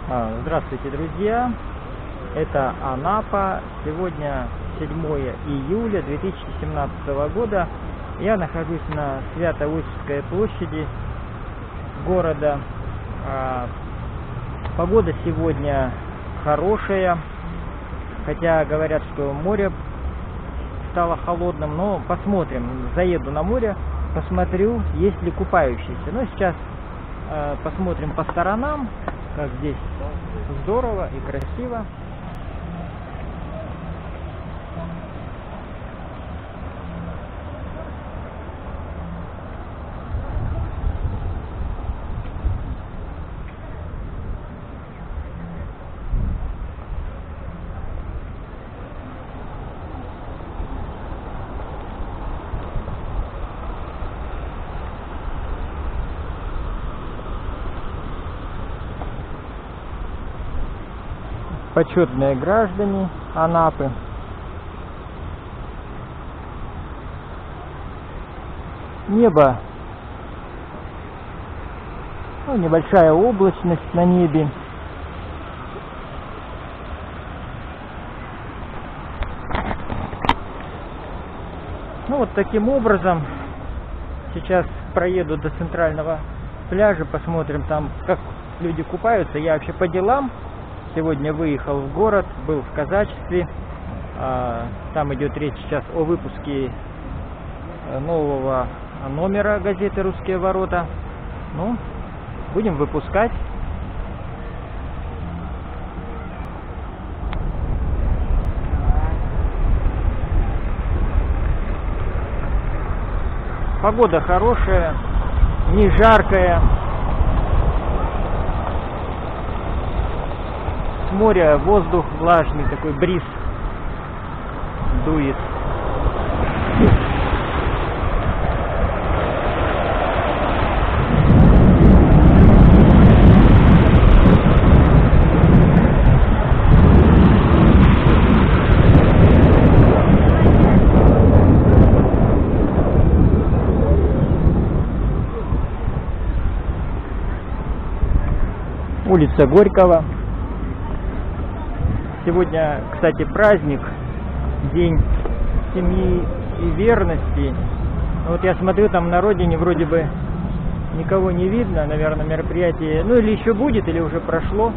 Здравствуйте, друзья! Это Анапа. Сегодня 7 июля 2017 года. Я нахожусь на Свято-Иосифской площади города. Погода сегодня хорошая, хотя говорят, что море стало холодным, но посмотрим. Заеду на море, посмотрю, есть ли купающиеся. Но сейчас посмотрим по сторонам, как здесь здорово и красиво. Почетные граждане Анапы. Небо, небольшая облачность на небе. Вот таким образом сейчас проеду до центрального пляжа, посмотрим там, как люди купаются. Я вообще по делам. Сегодня выехал в город, был в казачестве. Там идет речь сейчас о выпуске нового номера газеты «Русские ворота». Будем выпускать. Погода хорошая, не жаркая. С моря воздух влажный, такой бриз дует. Улица Горького. Сегодня, кстати, праздник, День семьи и верности. Вот я смотрю, там на родине вроде бы никого не видно, наверное, мероприятие, или еще будет, или уже прошло.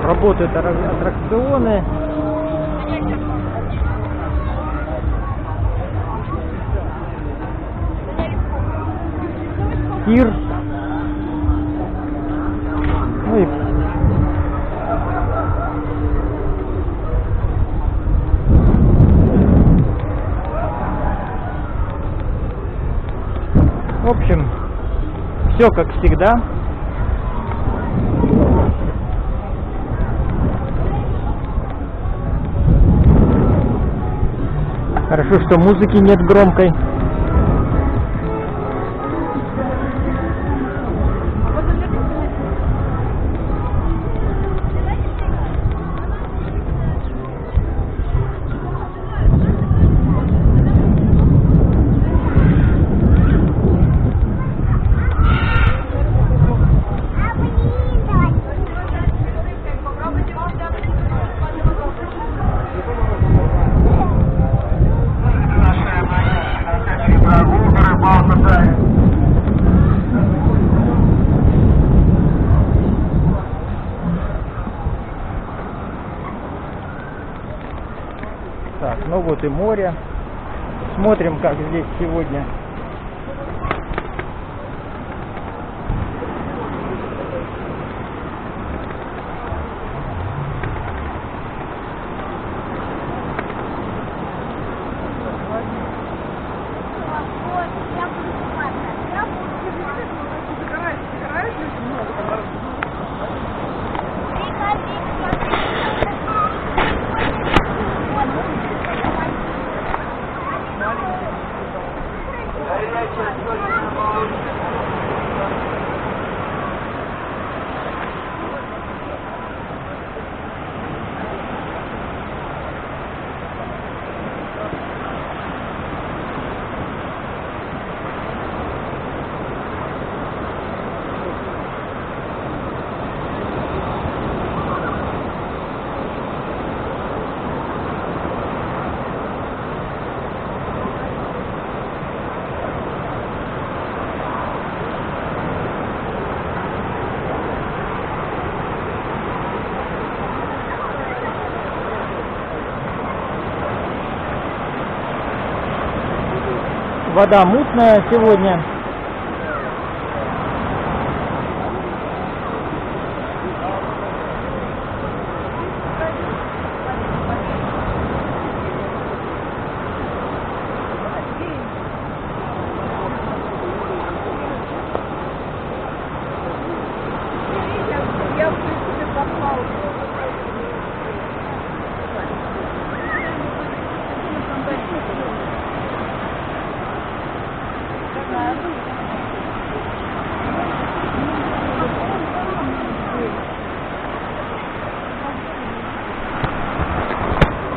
Работают аттракционы. Пир. В общем, все как всегда. Хорошо, что музыки нет громкой. Так, вот и море. Смотрим, как здесь сегодня. Вода мутная сегодня.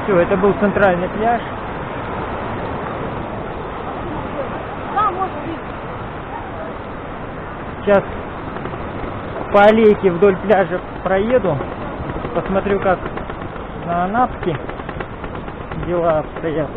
Все, это был центральный пляж. Сейчас по аллейке вдоль пляжа проеду, посмотрю, как на Анапке дела обстоят.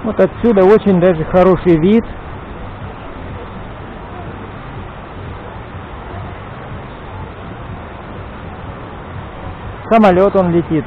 Вот отсюда очень даже хороший вид. Самолет он летит.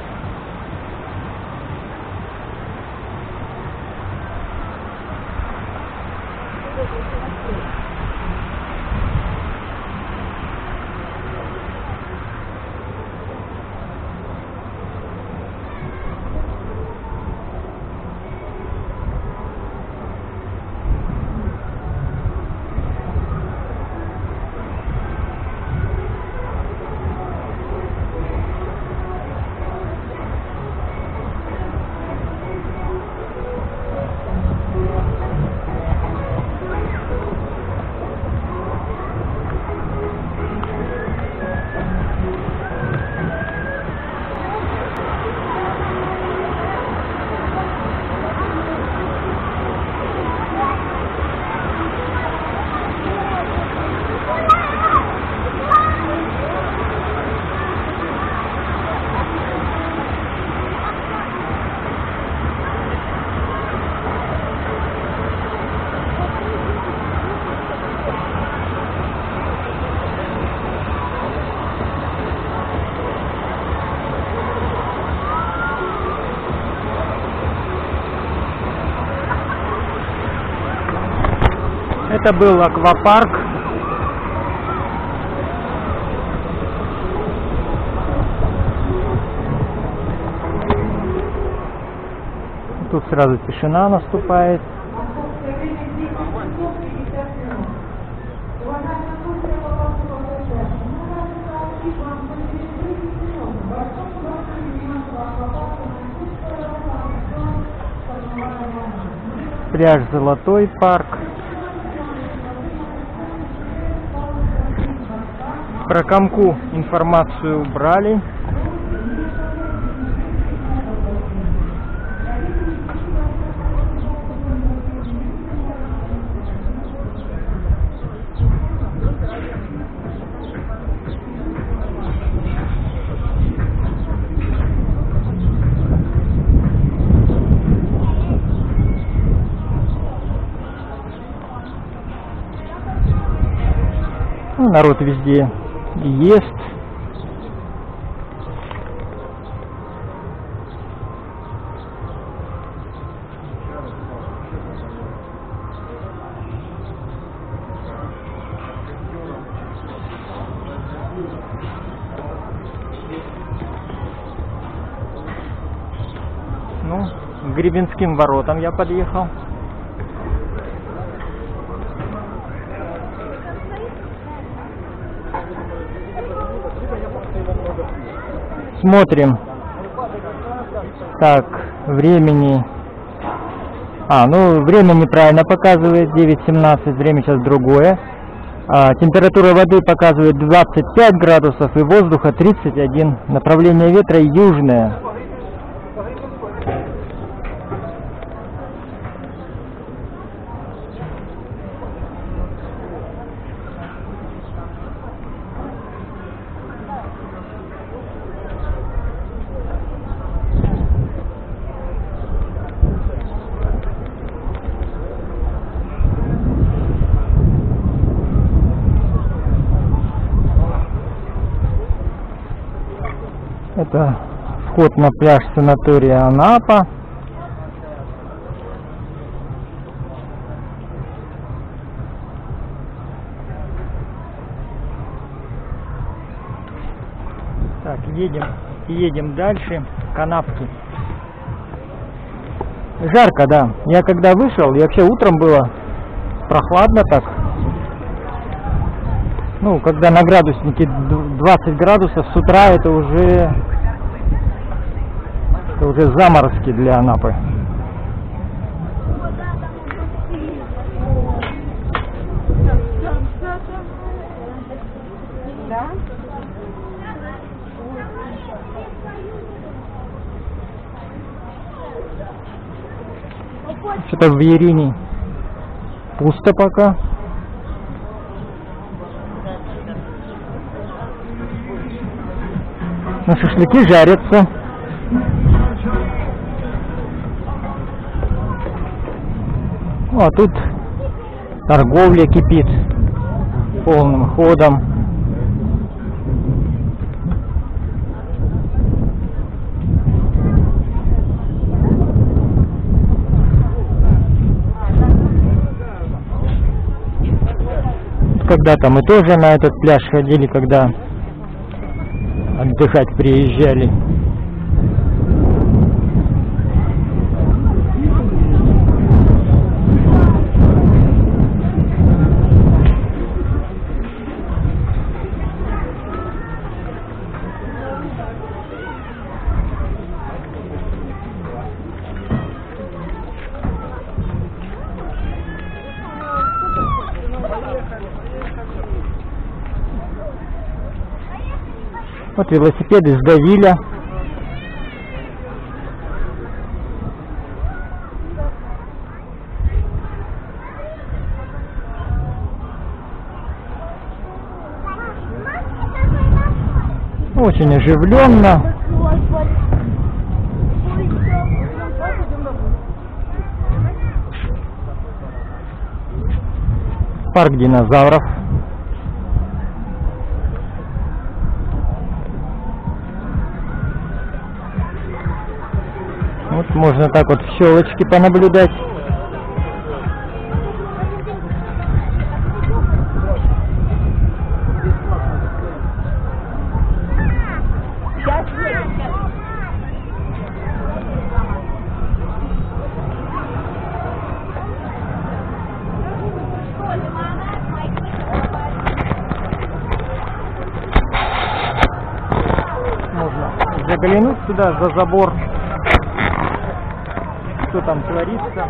Это был аквапарк. Тут сразу тишина наступает. Пляж Золотой парк. Про Камку информацию убрали. Ну, народ везде ест. Ну, к Гребенским воротам я подъехал. Смотрим. Так, времени. Время неправильно показывает, 9:17, время сейчас другое. Температура воды показывает 25 градусов и воздуха 31. Направление ветра южное. Это вход на пляж санатория Анапа. Так, едем дальше к Анапке. Жарко, да. Я когда вышел, и вообще утром было прохладно так. Ну, когда на градуснике 20 градусов, с утра это уже заморозки для Анапы. Что-то в Ярине пусто пока. На шашлыки жарятся. А тут торговля кипит полным ходом. Когда-то мы тоже на этот пляж ходили, когда отдыхать приезжали. Вот велосипеды с Давиля. Очень оживленно. Парк динозавров. Вот можно так вот в щелочке понаблюдать. Можно заглянуть сюда за забор. Что там творится.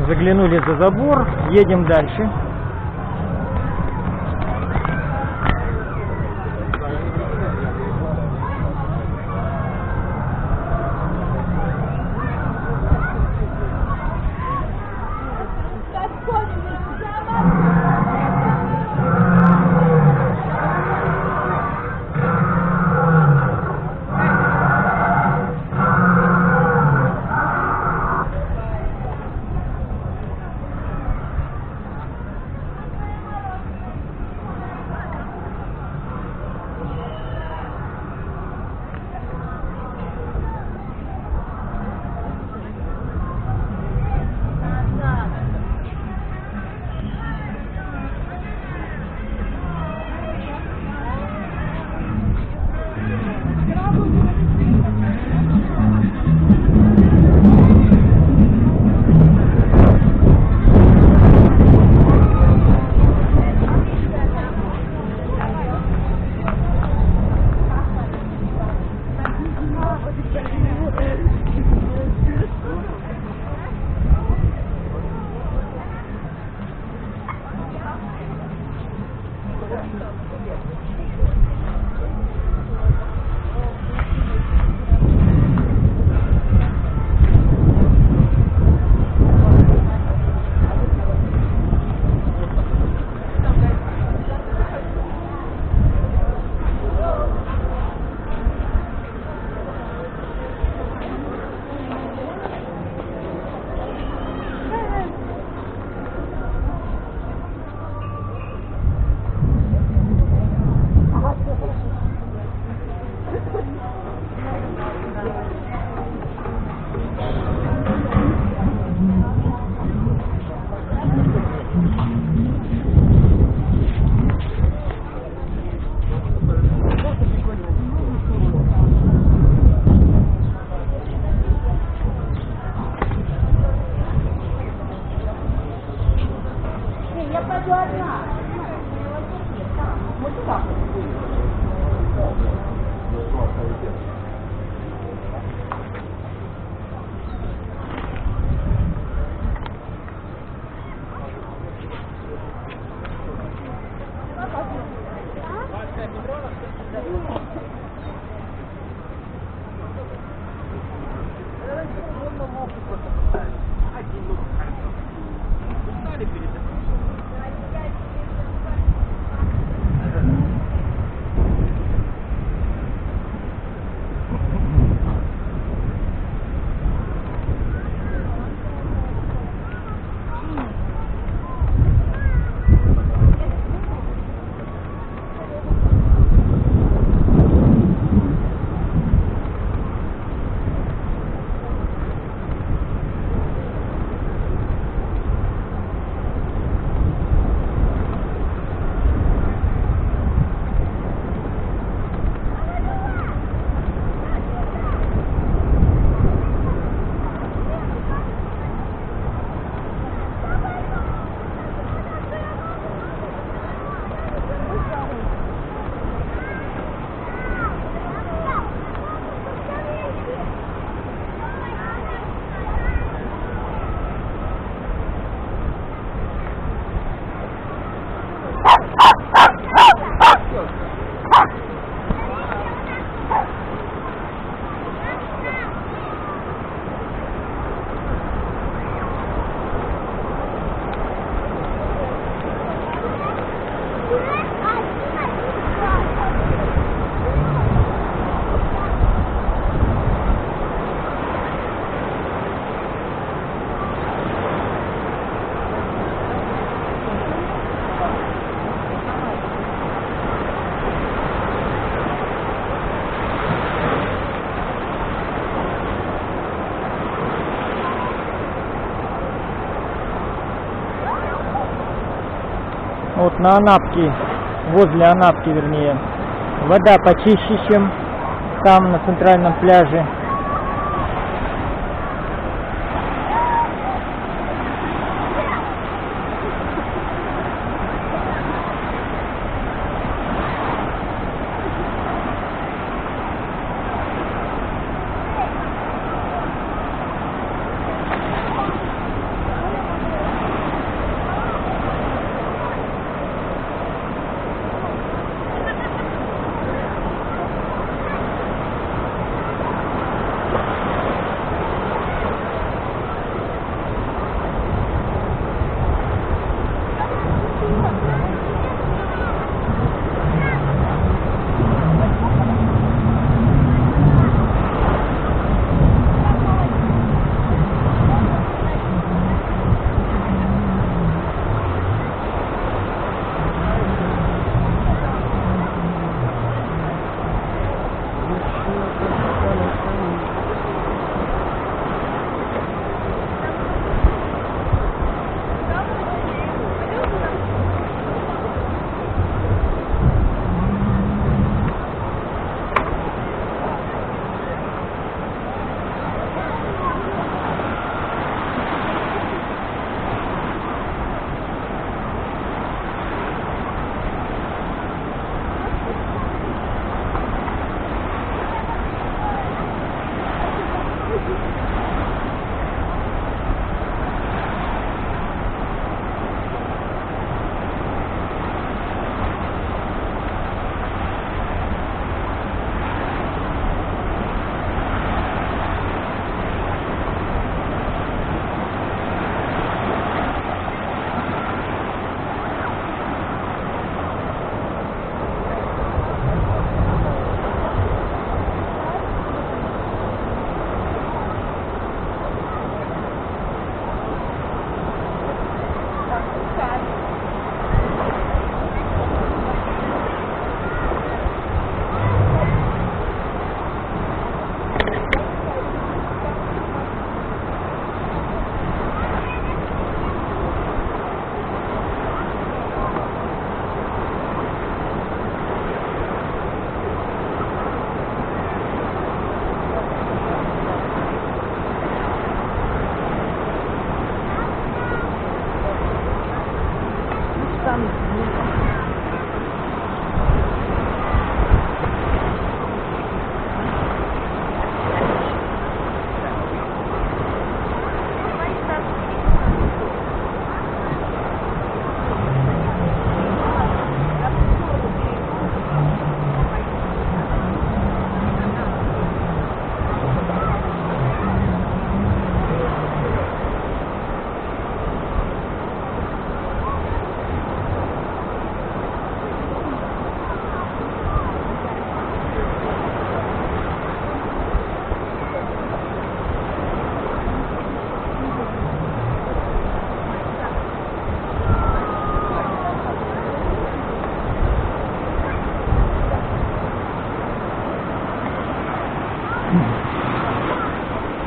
Заглянули за забор, едем дальше. Вот на Анапке, возле Анапки, вернее, вода почище, чем там на центральном пляже.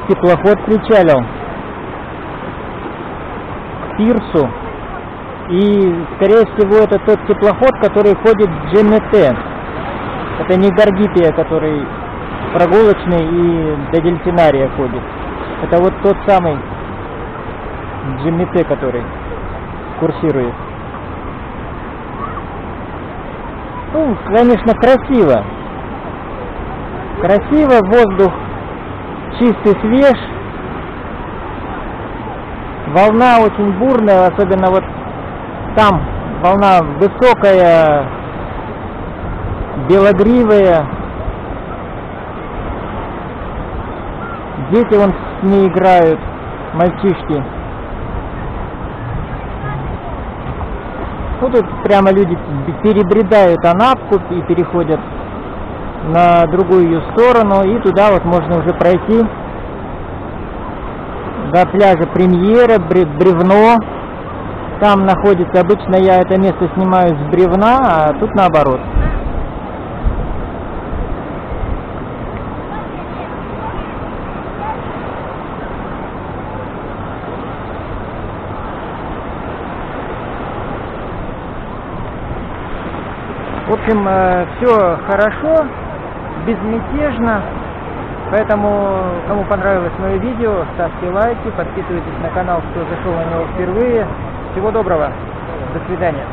Теплоход причалил к пирсу, и скорее всего это тот теплоход, который ходит в Джимете. Это не Гаргипия, который прогулочный и до Дельфинария ходит. Это вот тот самый Джимете, который курсирует. Ну, конечно, красиво. Красиво, воздух чистый, свеж. Волна очень бурная, особенно вот там волна высокая, белогривая. Дети вон с ней играют, мальчишки. Ну, тут прямо люди перебредают Анапку и переходят на другую ее сторону, и туда вот можно уже пройти до пляжа Премьера, Бревно. Там находится, обычно я это место снимаю с бревна, а тут наоборот. В общем, все хорошо, безмятежно, поэтому, кому понравилось мое видео, ставьте лайки, подписывайтесь на канал, кто зашел на него впервые. Всего доброго, до свидания.